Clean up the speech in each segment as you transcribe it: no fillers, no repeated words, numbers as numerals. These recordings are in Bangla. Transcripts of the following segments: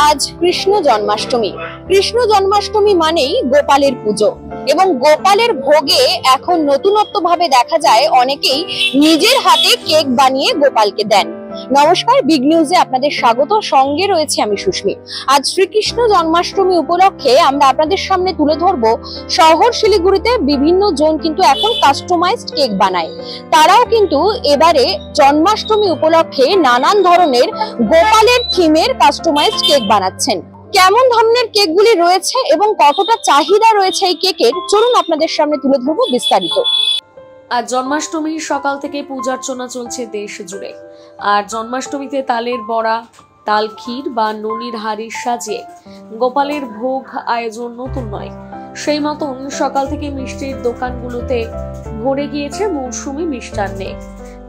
আজ কৃষ্ণ জন্মাষ্টমী। কৃষ্ণ জন্মাষ্টমী মানেই গোপালের পুজো এবং গোপালের ভোগে এখন নতুনত্ব ভাবে দেখা যায় অনেকেই নিজের হাতে কেক বানিয়ে গোপালকে দেন। নমস্কার, বিগ নিউজে আপনাদের স্বাগত। সঙ্গে রয়েছে আমি সুস্মি। আজ শ্রীকৃষ্ণ জন্মাষ্টমী উপলক্ষে আমরা আপনাদের সামনে তুলে ধরবো শহর শিলিগুড়িতে বিভিন্ন জন কিন্তু এখন কাস্টমাইজড কেক বানায়। তারাও কিন্তু এবারে জন্মাষ্টমী উপলক্ষে নানান ধরনের গোপালের থিমের কাস্টমাইজড কেক বানাচ্ছেন। কেমন ধরনের কেকগুলি রয়েছে এবং কতটা চাহিদা রয়েছে এই কেকের, চলুন আপনাদের সামনে তুলে ধরবো বিস্তারিত। আজ জন্মাষ্টমীর সকাল থেকে পূজার্চনা চলছে দেশ জুড়ে। আর জন্মাষ্টমীতে তালের বড়া, তাল ক্ষীর বা ননির হাড়ি সাজিয়ে গোপালের ভোগ আয়োজন নতুন নয়। সেই মতন সকাল থেকে মিষ্টির দোকানগুলোতে ভরে গিয়েছে মৌসুমী মিষ্টান্নে।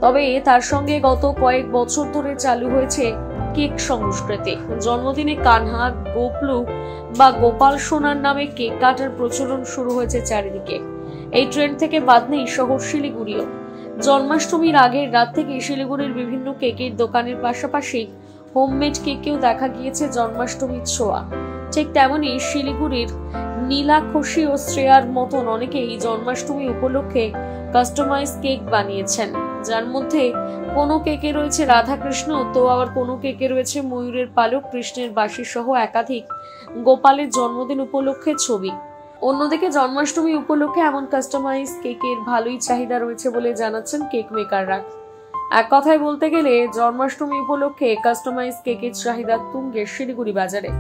তবে তার সঙ্গে গত কয়েক বছর ধরে চালু হয়েছে কেক সংস্কৃতি। জন্মদিনে কানহা, গোপলু বা গোপাল সোনার নামে কেক কাটার প্রচলন শুরু হয়েছে চারিদিকে। এই ট্রেন্ড থেকে বাদ নেই শহর শিলিগুড়িও। জন্মাষ্টমীর আগের রাত থেকে শিলিগুড়ির বিভিন্ন কেকের দোকানের পাশাপাশি হোমমেড কেকেও দেখা গিয়েছে জন্মাষ্টমীর ছোঁয়া। ঠিক তেমনি শিলিগুড়ির নীলাক্ষী ও শ্রেয়ার মতন অনেকেই জন্মাষ্টমী উপলক্ষে কাস্টমাইজ কেক বানিয়েছেন, যার মধ্যে কোনো কেকে রয়েছে রাধাকৃষ্ণ, তো আবার কোনো কেকে রয়েছে ময়ূরের পালক, কৃষ্ণের বাঁশি সহ একাধিক গোপালের জন্মদিন উপলক্ষে ছবি। অন্যদিকে জন্মাষ্টমী উপলক্ষে এমন কাস্টমাইজ কেকের ভালোই চাহিদা রয়েছে বলে জানাচ্ছেন কেক মেকাররা। এক কথায় বলতে গেলে জন্মাষ্টমী উপলক্ষে কাস্টমাইজ কেকের চাহিদা তুঙ্গে শিলিগুড়ি বাজারে।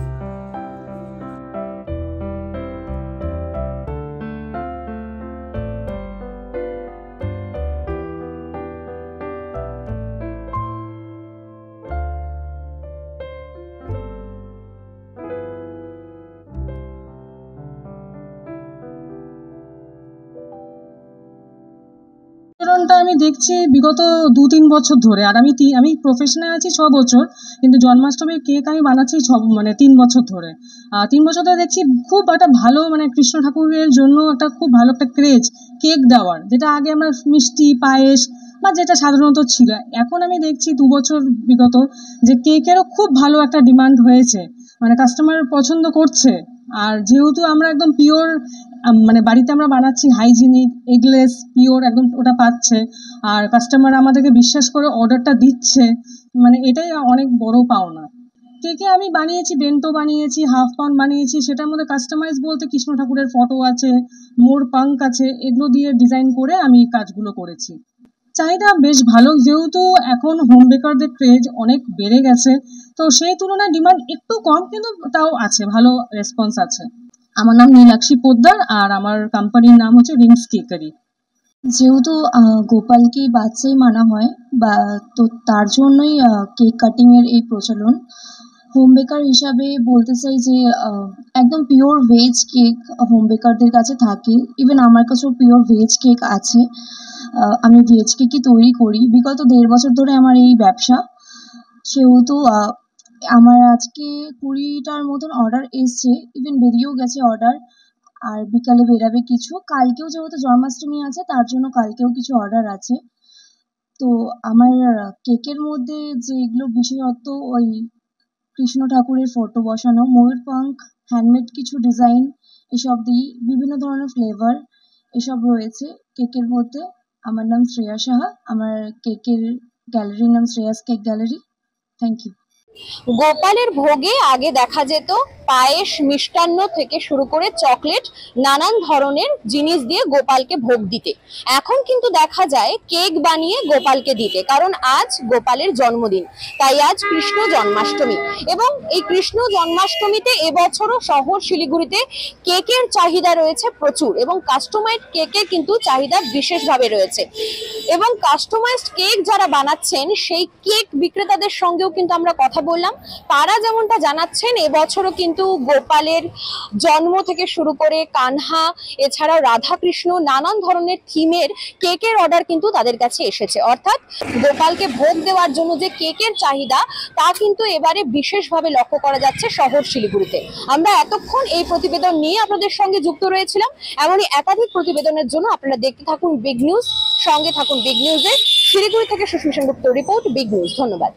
আমি দেখছি বিগত 2-3 বছর ধরে। আর আমি প্রফেশনে আছি 6 বছর, কিন্তু জন্মাষ্টমীর কেক আমি বানাচ্ছি 3 বছর ধরে। 3 বছর ধরে দেখছি খুব একটা ভালো, কৃষ্ণ ঠাকুরের জন্য একটা খুব ভালো একটা ক্রেজ কেক দেওয়ার, যেটা আগে আমরা মিষ্টি পায়েস বা যেটা সাধারণত ছিল। এখন আমি দেখছি 2 বছর বিগত যে কেকেরও খুব ভালো একটা ডিমান্ড হয়েছে, কাস্টমার পছন্দ করছে। আর যেহেতু আমরা একদম পিওর, বাড়িতে আমরা বানাচ্ছি, হাইজিনিক, এগলেস, পিওর একদম ওটা পাচ্ছে, আর কাস্টমার আমাদেরকে বিশ্বাস করে অর্ডারটা দিচ্ছে, এটাই অনেক বড় পাওনা। কেকে আমি বানিয়েছি বেন্টো বানিয়েছি, হাফ পাউন্ড বানিয়েছি। সেটার মধ্যে কাস্টমাইজ বলতে কৃষ্ণ ঠাকুরের ফটো আছে, মোর পাঙ্ক আছে, এগুলো দিয়ে ডিজাইন করে আমি কাজগুলো করেছি। চাহিদা বেশ ভালো, যেহেতু এখন হোম বেকারদের ক্রেজ অনেক বেড়ে গেছে, তো সেই তুলনায় ডিমান্ড একটু কম, কিন্তু তাও আছে, ভালো রেসপন্স আছে। আমার নাম নীলাক্ষী পোদ্দার আর আমার কোম্পানির নাম হচ্ছে রিংস কেকারি। যেহেতু গোপালকে বাচ্চাই মানা হয় বা তো তার জন্যই কেক কাটিং এর এই প্রচলন। হোম বেকার হিসাবে বলতে চাই যে একদম পিওর ভেজ কেক হোম বেকারদের কাছে থাকে। ইভেন আমার কাছেও পিওর ভেজ কেক আছে। আমি ভেজ কেকই তৈরি করি। বিগত 1.5 বছর ধরে আমার এই ব্যবসা। সেহেতু আমার আজকে 20টার মতন অর্ডার এসছে, ইভেন বেরিয়েও গেছে অর্ডার, আর বিকালে বেরাবে কিছু। কালকেও যেহেতু জন্মাষ্টমী আছে, তার জন্য কালকেও কিছু অর্ডার আছে। তো আমার কেকের মধ্যে যেগুলো বিশেষত ওই কৃষ্ণ ঠাকুরের ফটো বসানো, ময়ূর পাঙ্ক, হ্যান্ডমেড কিছু ডিজাইন, এসব দিয়ে বিভিন্ন ধরনের ফ্লেভার এসব রয়েছে কেকের মধ্যে। আমার নাম শ্রেয়া সাহা, আমার কেকের গ্যালারির নাম Shreyas cake gallery. Thank you. গোপালের ভোগে আগে দেখা যেত পায়েস, মিষ্টান্ন থেকে শুরু করে চকলেট, নানান ধরনের জিনিস দিয়ে গোপালকে ভোগ দিতে। এখন কিন্তু দেখা যায় কেক বানিয়ে গোপালকে দিতে, কারণ আজ গোপালের জন্মদিন, তাই আজ কৃষ্ণ জন্মাষ্টমী। এবং এই কৃষ্ণ জন্মাষ্টমীতে এবছরও শহর শিলিগুড়িতে কেকের চাহিদা রয়েছে প্রচুর, এবং কাস্টমাইজড কেকের কিন্তু চাহিদা বিশেষভাবে রয়েছে। এবং কাস্টমাইজড কেক যারা বানাচ্ছেন সেই কেক বিক্রেতাদের সঙ্গেও কিন্তু আমরা কথা বললাম। তারা যেমনটা জানাচ্ছেন, এবছরও কিন্তু গোপালের জন্ম থেকে শুরু করে কানহা, এছাড়াও রাধাকৃষ্ণ, নানান ধরনের থিমের কেকের অর্ডার কিন্তু তাদের কাছে এসেছে। অর্থাৎ গোপালকে ভোগ দেওয়ার জন্য যে কেকের চাহিদা, তা কিন্তু এবারে বিশেষভাবে লক্ষ্য করা যাচ্ছে শহর শিলিগুড়িতে। আমরা এতক্ষণ এই প্রতিবেদন নিয়ে আপনাদের সঙ্গে যুক্ত রয়েছিলাম। এমনই একাধিক প্রতিবেদনের জন্য আপনারা দেখতে থাকুন বিগ নিউজ, সঙ্গে থাকুন বিগ নিউজে। শিলিগুড়ি থেকে Susmi Sengupta report, big news. ধন্যবাদ।